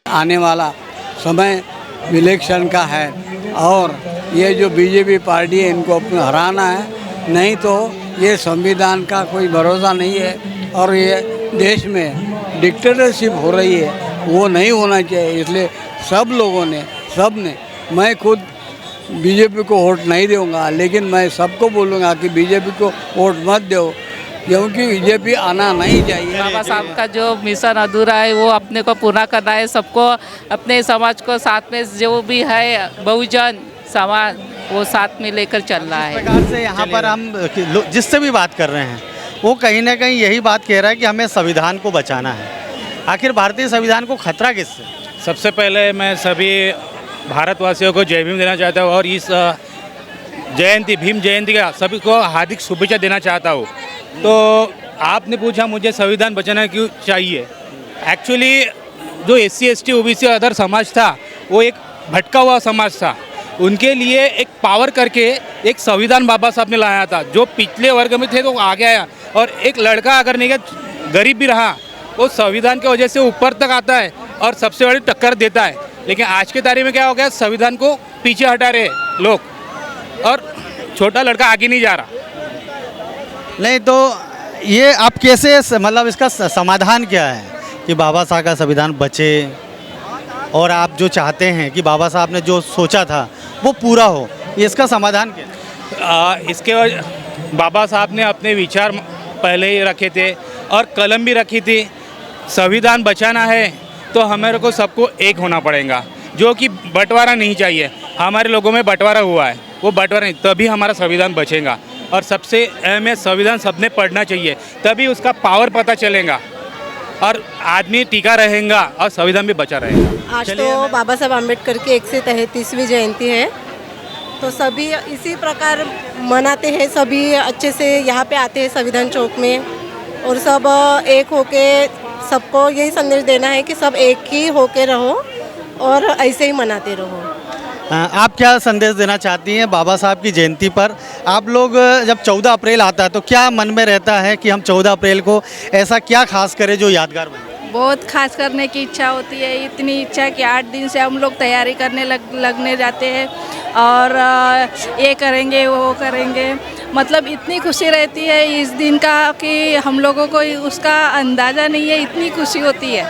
आने वाला समय इलेक्शन का है और ये जो बीजेपी पार्टी है इनको अपने हराना है, नहीं तो ये संविधान का कोई भरोसा नहीं है और ये देश में डिक्टेटरशिप हो रही है, वो नहीं होना चाहिए। इसलिए सब लोगों ने मैं खुद बीजेपी को वोट नहीं दूंगा, लेकिन मैं सबको बोलूँगा कि बीजेपी को वोट मत दो, क्योंकि बीजेपी आना नहीं चाहिए। बाबा साहब का जो मिशन अधूरा है वो अपने को पूरा करना है, सबको अपने समाज को साथ में जो भी है बहुजन समाज वो साथ में लेकर चल रहा है। इस प्रकार से यहाँ पर हम जिससे भी बात कर रहे हैं वो कहीं ना कहीं यही बात कह रहा है कि हमें संविधान को बचाना है। आखिर भारतीय संविधान को खतरा किससे? सबसे पहले मैं सभी भारतवासियों को जय भीम देना चाहता हूँ और इस भीम जयंती का सभी को हार्दिक शुभेच्छा देना चाहता हूँ। तो आपने पूछा मुझे संविधान बचाना क्यों चाहिए। एक्चुअली जो SC ST OBC अदर समाज था वो एक भटका हुआ समाज था, उनके लिए एक पावर करके एक संविधान बाबा साहब ने लाया था। जो पिछले वर्ग में थे तो आगे आया, और एक लड़का अगर नहीं गरीब भी रहा वो संविधान की वजह से ऊपर तक आता है और सबसे बड़ी टक्कर देता है। लेकिन आज के तारीख में क्या हो गया, संविधान को पीछे हटा रहे लोग और छोटा लड़का आगे नहीं जा रहा। नहीं तो ये आप कैसे मतलब इसका समाधान क्या है कि बाबा साहब का संविधान बचे और आप जो चाहते हैं कि बाबा साहब ने जो सोचा था वो पूरा हो, ये इसका समाधान क्या है? इसके बाबा साहब ने अपने विचार पहले ही रखे थे और कलम भी रखी थी। संविधान बचाना है तो हमारे को सबको एक होना पड़ेगा, जो कि बंटवारा नहीं चाहिए। हमारे लोगों में बंटवारा हुआ है, वो बंटवारा नहीं, तभी हमारा संविधान बचेगा। और सबसे अहम है संविधान सबने पढ़ना चाहिए, तभी उसका पावर पता चलेगा और आदमी टीका रहेगा और संविधान भी बचा रहेगा। आज तो बाबा साहब अम्बेडकर की 133वीं जयंती है, तो सभी इसी प्रकार मनाते हैं। सभी अच्छे से यहाँ पे आते हैं संविधान चौक में और सब एक होके सबको यही संदेश देना है कि सब एक ही होके रहो और ऐसे ही मनाते रहो। आप क्या संदेश देना चाहती हैं बाबा साहब की जयंती पर? आप लोग जब 14 अप्रैल आता है तो क्या मन में रहता है कि हम 14 अप्रैल को ऐसा क्या खास करें जो यादगार बने? बहुत खास करने की इच्छा होती है, इतनी इच्छा कि 8 दिन से हम लोग तैयारी करने लगने जाते हैं और ये करेंगे वो करेंगे। मतलब इतनी खुशी रहती है इस दिन का कि हम लोगों को उसका अंदाज़ा नहीं है, इतनी खुशी होती है।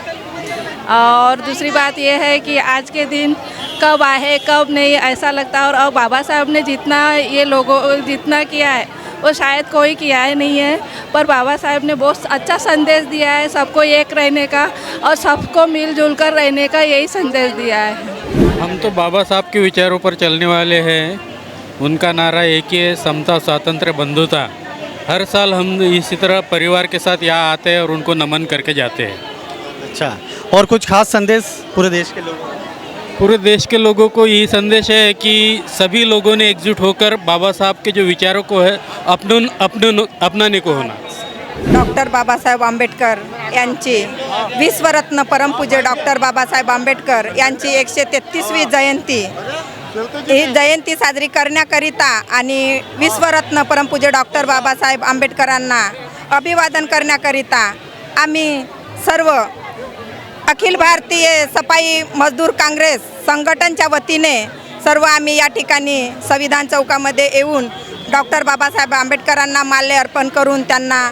और दूसरी बात यह है कि आज के दिन कब आए कब नहीं ऐसा लगता है। और बाबा साहब ने जितना ये लोगों जितना किया है वो शायद कोई किया है नहीं है, पर बाबा साहब ने बहुत अच्छा संदेश दिया है सबको एक रहने का और सबको मिलजुल कर रहने का, यही संदेश दिया है। हम तो बाबा साहब के विचारों पर चलने वाले हैं। उनका नारा एक ही है, समता स्वातंत्र्य बंधुता। हर साल हम इसी तरह परिवार के साथ यहाँ आते हैं और उनको नमन करके जाते हैं। अच्छा, और कुछ खास संदेश पूरे देश के लोगों को? पूरे देश के लोगों को यही संदेश है कि सभी लोगों ने एकजुट होकर बाबा साहब के जो विचारों को है अपनाने को होना। डॉक्टर बाबासाहेब आंबेडकर यांची विश्वरत्न परमपूज्य डॉक्टर बाबासाहेब आंबेडकर यांची 133वी जयंती, ही जयंती साजरी करण्याकरिता आणि विश्वरत्न परमपूज्य डॉक्टर बाबासाहेब आंबेडकरांना अभिवादन करण्याकरिता आम्ही सर्व अखिल भारतीय सफाई मजदूर काँग्रेस संघटनच्या वतीने सर्व आम्ही या ठिकाणी संविधान चौकामध्ये येऊन डॉक्टर बाबासाहेब आंबेडकरांना माल्य अर्पण करून त्यांना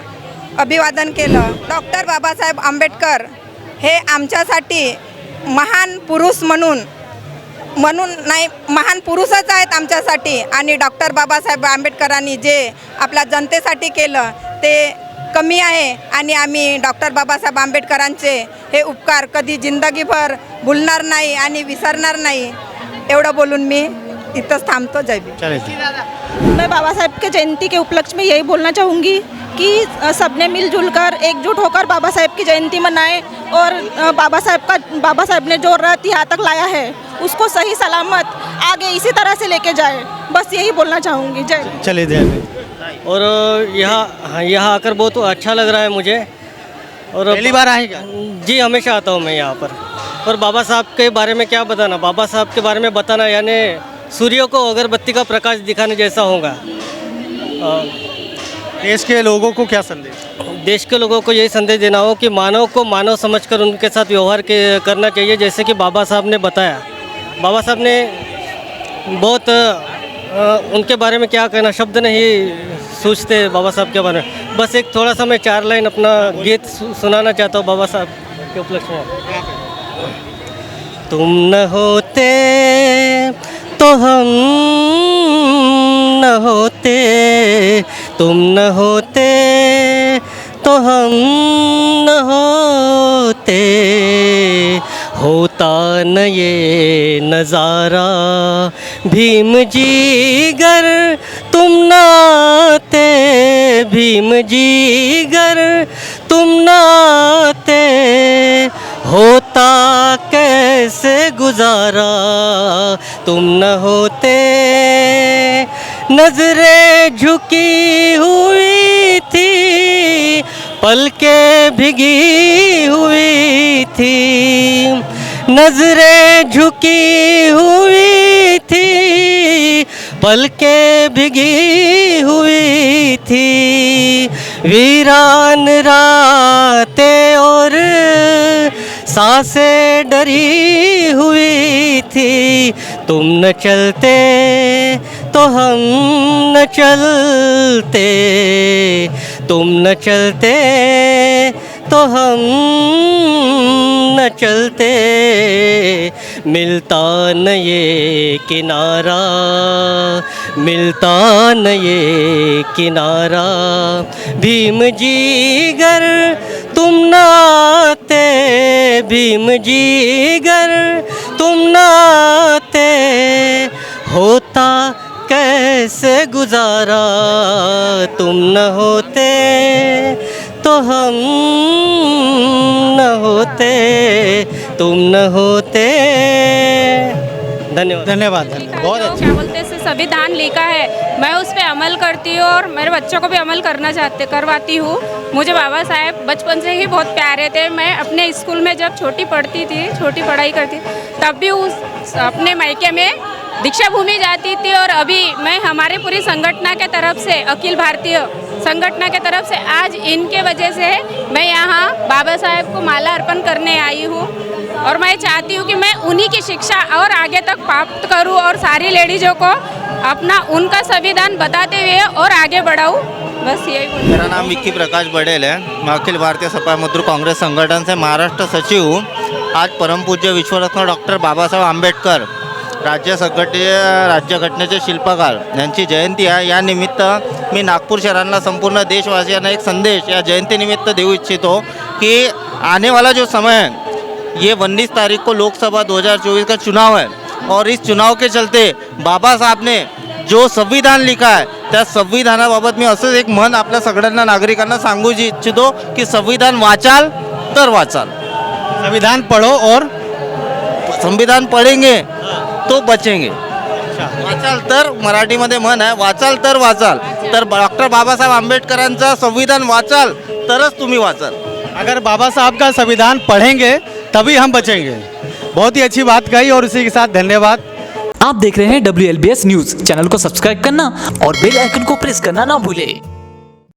अभिवादन केलं। डॉक्टर बाबासाहेब आंबेडकर हे आमच्यासाठी महान पुरुष म्हणून नाही, महान पुरुषच आहेत आमच्यासाठी। आणि डॉक्टर बाबासाहेब आंबेडकरांनी जे आपल्या जनतेसाठी केलं ते कमी आहे आणि आम्ही डॉक्टर बाबासाहेब आंबेडकरांचे हे उपकार कधी जिंदगीभर भूलणार नाही आणि विसरणार नाही, एवढं बोलून मी इथंच थांबतो। जय भीम। मैं बाबा साहब के जयंती के उपलक्ष्य में यही बोलना चाहूँगी कि सबने मिलजुल कर एकजुट होकर बाबा साहब की जयंती मनाएं और बाबा साहब ने जो रथ यहाँ तक लाया है उसको सही सलामत आगे इसी तरह से लेके जाए, बस यही बोलना चाहूँगी। जय। चले जय। और यहाँ आकर बहुत अच्छा लग रहा है मुझे। और पहली बार आए क्या? जी, हमेशा आता हूँ मैं यहाँ पर। और बाबा साहब के बारे में क्या बताना, बाबा साहब के बारे में बताना यानी सूर्य को अगरबत्ती का प्रकाश दिखाने जैसा होगा। देश के लोगों को क्या संदेश? देश के लोगों को यही संदेश देना हो कि मानव को मानव समझकर उनके साथ व्यवहार करना चाहिए। जैसे कि बाबा साहब ने बताया, बाबा साहब ने बहुत उनके बारे में क्या कहना, शब्द नहीं सोचते बाबा साहब के बारे में। बस एक थोड़ा सा मैं 4 लाइन अपना गीत सुनाना चाहता हूँ बाबा साहब के उपलक्ष्य में। तुम न होते तो हम न होते, तुम न होते तो हम न होते, होता न ये नज़ारा भीम जी गर तुम न आते, भीम जी गर तुम न आते, होता कैसे गुजारा तुम न होते। नजरें झुकी हुई थी, पलकें भीगी हुई थी, नजरें झुकी हुई थी, पलकें भीगी हुई थी, वीरान रातें और सांसें डरी हुई थी। तुम न चलते तो हम न चलते, तुम न चलते तो हम न चलते, मिलता न ये किनारा, मिलता न ये किनारा, भीम जी गर तुम न आते, भीम जी गर तुम न आते, होता कैसे गुजारा तुम न होते तो हम न होते, तुम न होते। धन्यवाद धन्यवाद धन्यवाद, बहुत जो अच्छा। क्या बोलते हैं संविधान लिखा है, मैं उस पर अमल करती हूँ और मेरे बच्चों को भी अमल करवाती हूँ। मुझे बाबा साहेब बचपन से ही बहुत प्यारे थे। मैं अपने स्कूल में जब छोटी पढ़ाई करती तब भी अपने मायके में दीक्षा भूमि जाती थी। और अभी मैं हमारी पूरी संगठन के तरफ से, अखिल भारतीय संगठन के तरफ से, आज इनके वजह से मैं यहाँ बाबा साहेब को माला अर्पण करने आई हूँ। और मैं चाहती हूँ कि मैं उन्हीं की शिक्षा और आगे तक प्राप्त करूँ और सारी लेडीज़ों को अपना उनका संविधान बताते हुए और आगे बढ़ाऊँ। बस यही बोल। मेरा नाम विक्की प्रकाश बड़ेल है। मैं अखिल भारतीय सपा मजदूर कांग्रेस संगठन से महाराष्ट्र सचिव हूँ। आज परम पूज्य विश्वरत्न डॉक्टर बाबासाहेब आंबेडकर राज्यघटनेचे शिल्पकार यांची जयंती आहे। या निमित्त मी नागपूर शहराला, संपूर्ण देशवासियांना एक संदेश या जयंतीनिमित्त देऊ इच्छितो कि आने वाला जो समय है, ये 19 तारीख को लोकसभा 2024 का चुनाव है और इस चुनाव के चलते बाबा साहब ने जो संविधान लिखा है त्या संविधानाबाबत मी असंच एक मन आपल्या सगळ्यांना नागरिकांना सांगू इच्छितो की संविधान वाचाल तर वाचाल, संविधान पढ़ो और संविधान पढ़ेंगे तो बचेंगे। वाचाल तर, मराठीमध्ये म्हण आहे, वाचाल तर वाचाल, तर डॉक्टर बाबासाहेब आंबेडकरांचं संविधान वाचाल तरच तुम्ही वाचाल। अगर बाबा साहब का संविधान पढ़ेंगे तभी हम बचेंगे। बहुत ही अच्छी बात कही और इसी के साथ धन्यवाद। आप देख रहे हैं WLBS न्यूज़। चैनल को सब्सक्राइब करना और बेल आइकन को प्रेस करना ना भूलें।